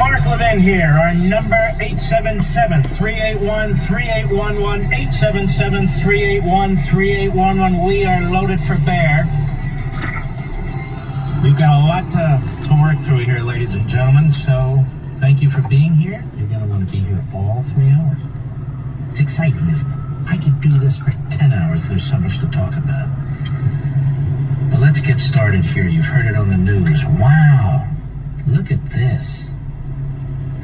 Mark Levin here. Our number 877-381-3811, 877-381-3811. We are loaded for bear. We've got a lot to work through here, ladies and gentlemen, so thank you for being here. You're going to want to be here all 3 hours. It's exciting, isn't it? I could do this for 10 hours. There's so much to talk about. But let's get started here. You've heard it on the news. Wow. Look at this.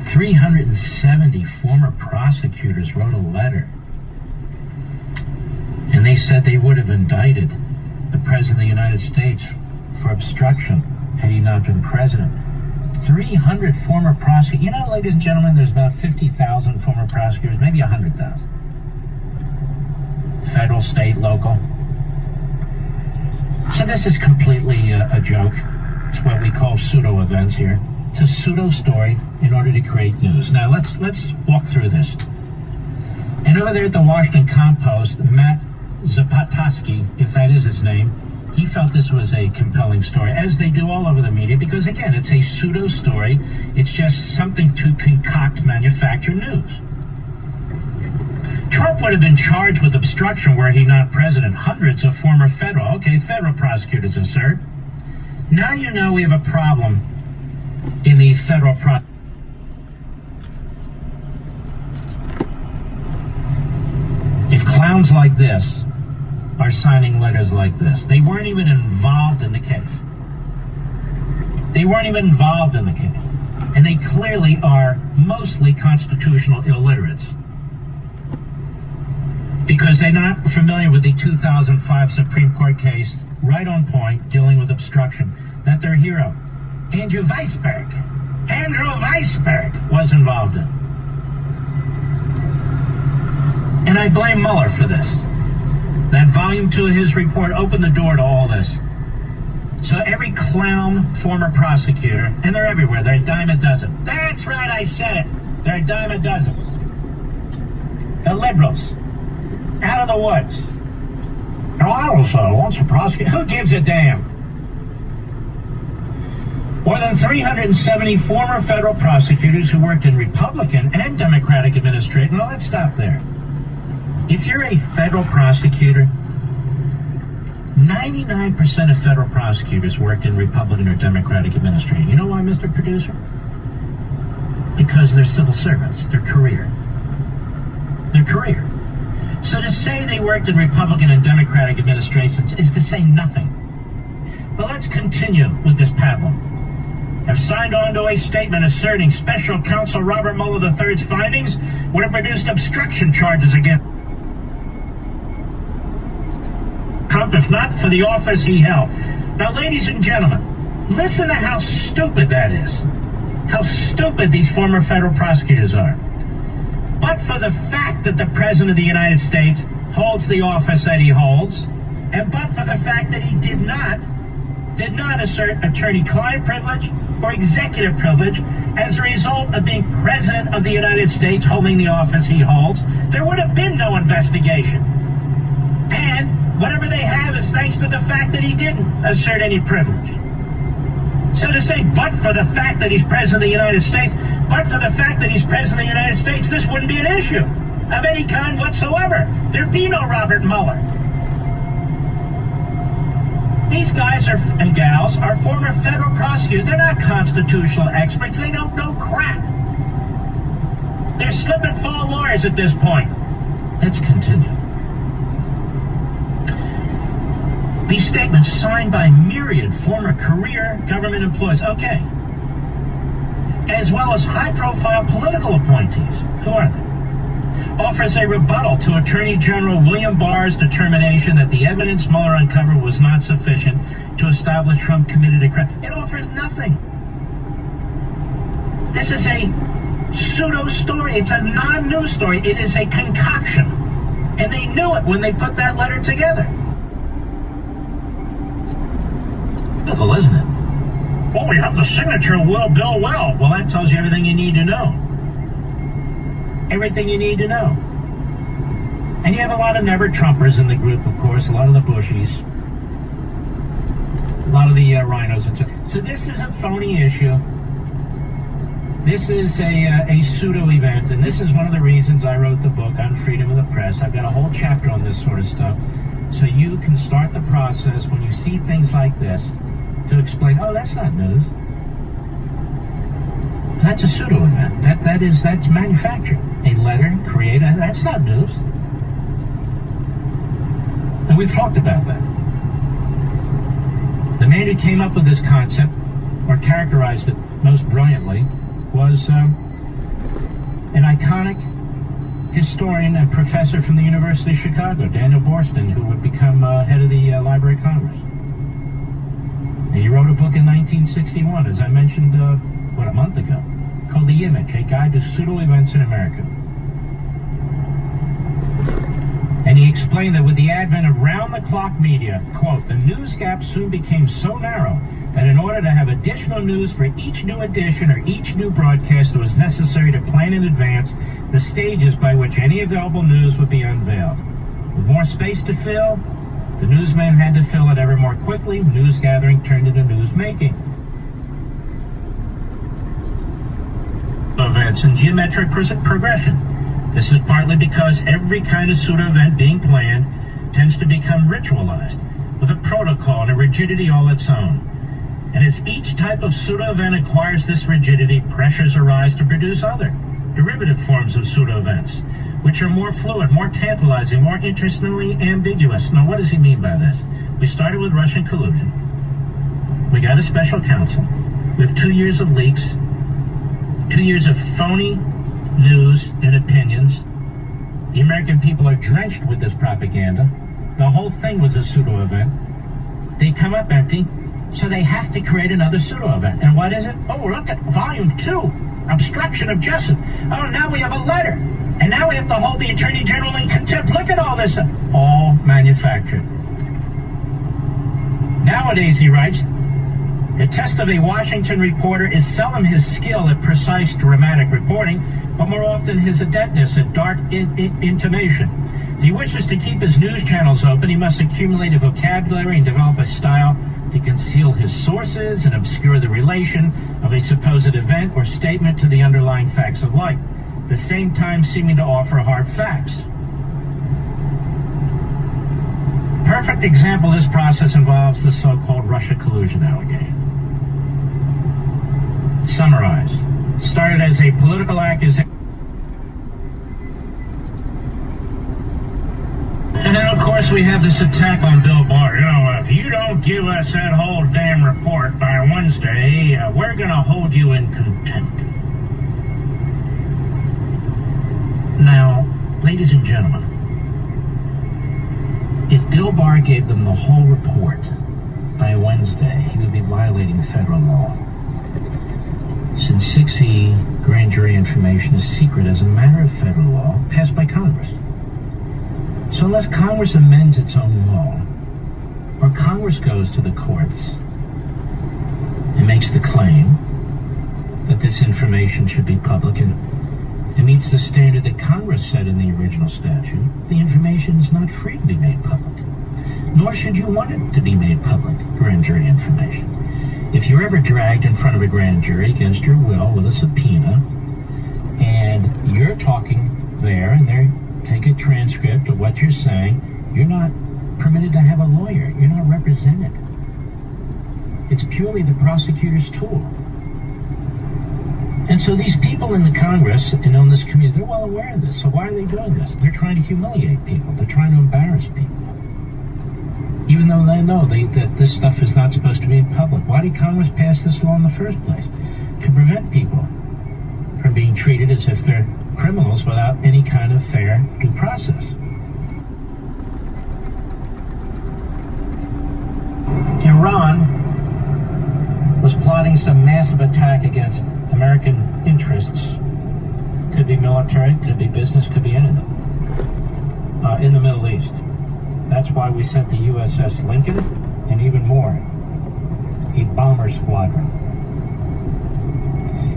370 former prosecutors wrote a letter. And they said they would have indicted the President of the United States for obstruction had he not been president. 300 former prosecutors. You know, ladies and gentlemen, there's about 50,000 former prosecutors, maybe 100,000. Federal, state, local. So this is completely a joke. It's what we call pseudo-events here. It's a pseudo-story in order to create news. Now, let's walk through this. And over there at the Washington Compost, Matt Zapotosky, if that is his name, he felt this was a compelling story, as they do all over the media, because, again, it's a pseudo-story. It's just something to concoct, manufacture news. Trump would have been charged with obstruction were he not president. Hundreds of former federal prosecutors have served. Now you know we have a problem in the federal process. If clowns like this are signing letters like this, they weren't even involved in the case. They weren't even involved in the case. And they clearly are mostly constitutional illiterates, because they're not familiar with the 2005 Supreme Court case, right on point, dealing with obstruction, that their hero, Andrew Weisberg, was involved in. And I blame Mueller for this. That volume 2 of his report opened the door to all this. So every clown former prosecutor, and they're everywhere, they're a dime a dozen. That's right, I said it. They're a dime a dozen. The liberals, out of the woods. Now, I was once a prosecutor. Who gives a damn? More than 370 former federal prosecutors who worked in Republican and Democratic administration. Well, let's stop there. If you're a federal prosecutor, 99% of federal prosecutors worked in Republican or Democratic administration. You know why, Mr. Producer? Because they're civil servants. Their career. Their career. So to say they worked in Republican and Democratic administrations is to say nothing. But let's continue with this pablum. Have signed on to a statement asserting Special Counsel Robert Mueller III's findings would have produced obstruction charges against Trump, if not for the office he held. Now, ladies and gentlemen, listen to how stupid that is. How stupid these former federal prosecutors are. But for the fact that the President of the United States holds the office that he holds, and but for the fact that he did not assert attorney-client privilege or executive privilege as a result of being President of the United States holding the office he holds, there would have been no investigation. And whatever they have is thanks to the fact that he didn't assert any privilege. So to say, but for the fact that he's President of the United States, this wouldn't be an issue of any kind whatsoever. There'd be no Robert Mueller. These guys and gals are former federal prosecutors. They're not constitutional experts. They don't know crap. They're slip and fall lawyers at this point. Let's continue. These statements signed by myriad former career government employees, okay, as well as high-profile political appointees, who are they, offers a rebuttal to Attorney General William Barr's determination that the evidence Mueller uncovered was not sufficient to establish Trump committed a crime. It offers nothing. This is a pseudo-story. It's a non-news story. It is a concoction. And they knew it when they put that letter together. Typical, isn't it? Well, we have the signature of Bill Well. Well, that tells you everything you need to know. Everything you need to know. And you have a lot of never-Trumpers in the group, of course, a lot of the Bushies, a lot of the rhinos. So this is a phony issue. This is a pseudo-event, and this is one of the reasons I wrote the book on freedom of the press. I've got a whole chapter on this sort of stuff, so you can start the process when you see things like this to explain, oh, that's not news. That's a pseudo-event. That's manufactured. A letter created, that's not news. And we've talked about that. The man who came up with this concept, or characterized it most brilliantly, was an iconic historian and professor from the University of Chicago, Daniel Boorstin, who would become head of the Library of Congress. And he wrote a book in 1961, as I mentioned, a month ago, called The Image, A Guide to Pseudo-Events in America. And he explained that with the advent of round-the-clock media, quote, the news gap soon became so narrow that in order to have additional news for each new edition or each new broadcast, it was necessary to plan in advance the stages by which any available news would be unveiled. With more space to fill, the newsman had to fill it ever more quickly. News gathering turned into news making. Events in geometric progression. This is partly because every kind of pseudo-event being planned tends to become ritualized, with a protocol and a rigidity all its own. And as each type of pseudo-event acquires this rigidity, pressures arise to produce other, derivative forms of pseudo-events, which are more fluid, more tantalizing, more interestingly ambiguous. Now, what does he mean by this? We started with Russian collusion. We got a special counsel. We have 2 years of leaks, 2 years of phony news and opinions. The American people are drenched with this propaganda. The whole thing was a pseudo-event. They come up empty, so they have to create another pseudo-event. And what is it? Oh, look at Volume 2, Obstruction of Justice. Oh, now we have a letter. And now we have to hold the Attorney General in contempt. Look at all this. All manufactured. Nowadays, he writes, the test of a Washington reporter is seldom his skill at precise dramatic reporting, but more often his adeptness at dark intonation. If he wishes to keep his news channels open, he must accumulate a vocabulary and develop a style to conceal his sources and obscure the relation of a supposed event or statement to the underlying facts of life, at the same time seeming to offer hard facts. Perfect example of this process involves the so-called Russia collusion allegation. Summarized. Started as a political accusation. And then, of course, we have this attack on Bill Barr. You know, if you don't give us that whole damn report by Wednesday, we're going to hold you in contempt. Now, ladies and gentlemen, if Bill Barr gave them the whole report by Wednesday, he would be violating federal law. Since 6E grand jury information is secret as a matter of federal law passed by Congress. So unless Congress amends its own law, or Congress goes to the courts and makes the claim that this information should be public and it meets the standard that Congress set in the original statute, the information is not free to be made public. Nor should you want it to be made public, grand jury information. If you're ever dragged in front of a grand jury against your will with a subpoena, and you're talking there, and they take a transcript of what you're saying, you're not permitted to have a lawyer. You're not represented. It's purely the prosecutor's tool. And so these people in the Congress and on this committee, they're well aware of this. So why are they doing this? They're trying to humiliate people. They're trying to embarrass people. Even though they know that this stuff is not supposed to be in public. Why did Congress pass this law in the first place? To prevent people from being treated as if they're criminals without any kind of fair due process. Iran was plotting some massive attack against American interests. Could be military, could be business, could be anything. In the Middle East. That's why we sent the USS Lincoln, and even more, a bomber squadron.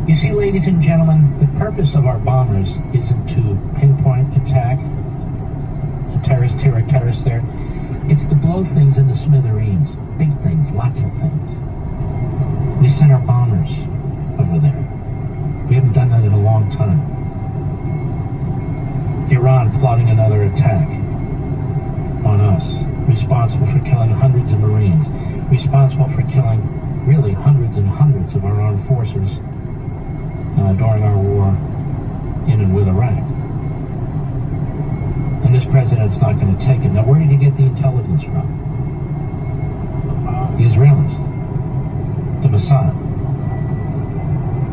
You see, ladies and gentlemen, the purpose of our bombers isn't to pinpoint, attack, a terrorist here, a terrorist there. It's to blow things into smithereens, big things, lots of things. We sent our bombers over there. We have mounting another attack on us, responsible for killing hundreds of Marines, responsible for killing really hundreds and hundreds of our armed forces during our war in and with Iraq. And this president's not going to take it. Now, where did he get the intelligence from? The Israelis. The Mossad.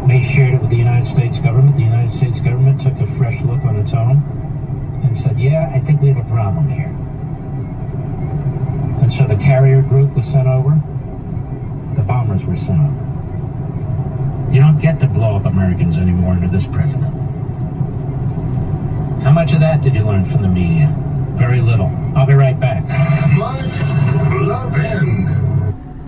They shared it with the United States government. The United States government took a fresh look on its own and said, yeah, I think we have a problem here. And so the carrier group was sent over. The bombers were sent over. You don't get to blow up Americans anymore under this president. How much of that did you learn from the media? Very little. I'll be right back. MON LEVIN.